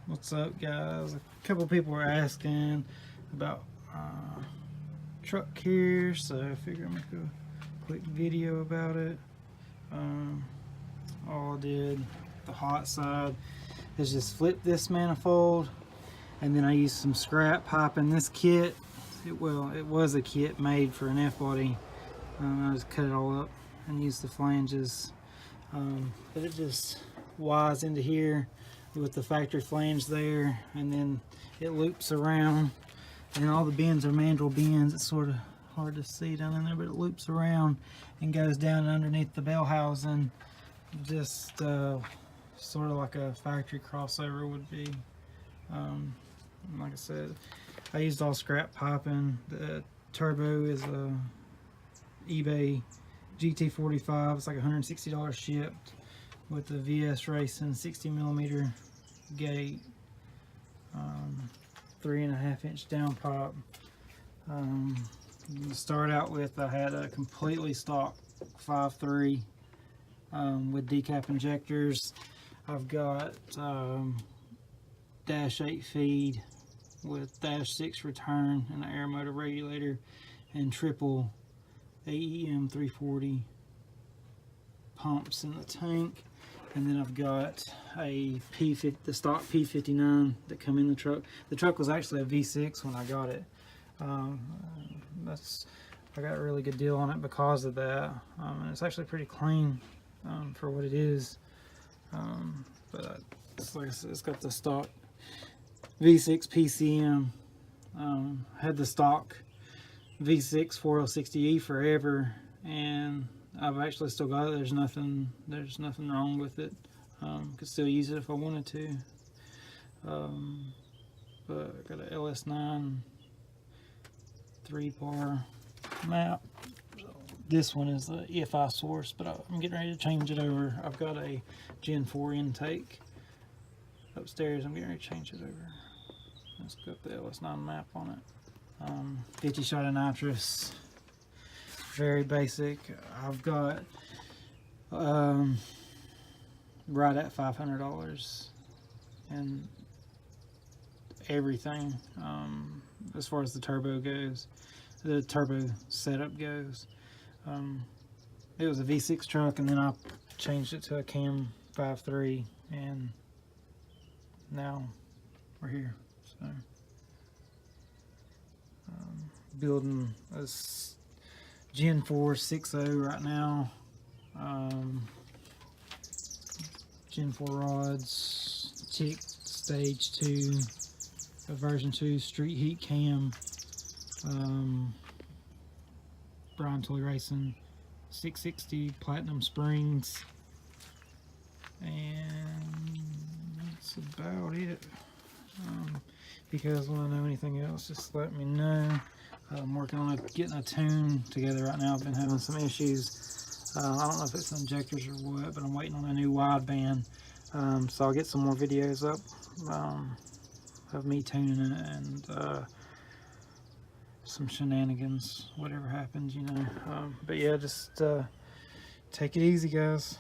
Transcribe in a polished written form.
What's up, guys? A couple people were asking about truck here, so I figured I'd make a quick video about it. All I did, the hot side, is just flip this manifold, and then I used some scrap pipe in this kit. It was a kit made for an F-body. I just cut it all up and used the flanges, but it just wires into here with the factory flange there, and then it loops around, and all the bends are mandrel bends. It's sort of hard to see down in there, but it loops around and goes down underneath the bell housing, just sort of like a factory crossover would be. Like I said, I used all scrap piping. The turbo is a eBay GT45. It's like $160 shipped, with the VS Racing 60mm gate, 3.5-inch downpipe. To start out with, I had a completely stock 5.3 with decap injectors. I've got -8 feed with -6 return and an air motor regulator, and triple AEM 340 pumps in the tank. And then I've got a the stock P59 that come in the truck. The truck was actually a V6 when I got it. I got a really good deal on it because of that. And it's actually pretty clean for what it is. But like I said, it's got the stock V6 PCM. Had the stock V6 4L60E forever, and I've actually still got it. There's nothing wrong with it. Could still use it if I wanted to. But I got a LS9 3-bar map. This one is the EFI source, but I'm getting ready to change it over. I've got a Gen 4 intake upstairs. I'm getting ready to change it over. Let's got the LS9 map on it. 50 shot of nitrous. Very basic. I've got right at $500 and everything, as far as the turbo goes, the turbo setup goes. It was a V6 truck, and then I changed it to a cam 5.3, and now we're here. So building a Gen 4 6.0 right now. Gen 4 rods, TIC Stage 2, a version 2 street heat cam, Brian Toy Racing 660 Platinum Springs, and that's about it. If you guys want to know anything else, just let me know. I'm working on getting a tune together right now. I've been having some issues. I don't know if it's injectors or what, but I'm waiting on a new wideband. So I'll get some more videos up of me tuning it, and some shenanigans, whatever happens, you know. But yeah, just take it easy, guys.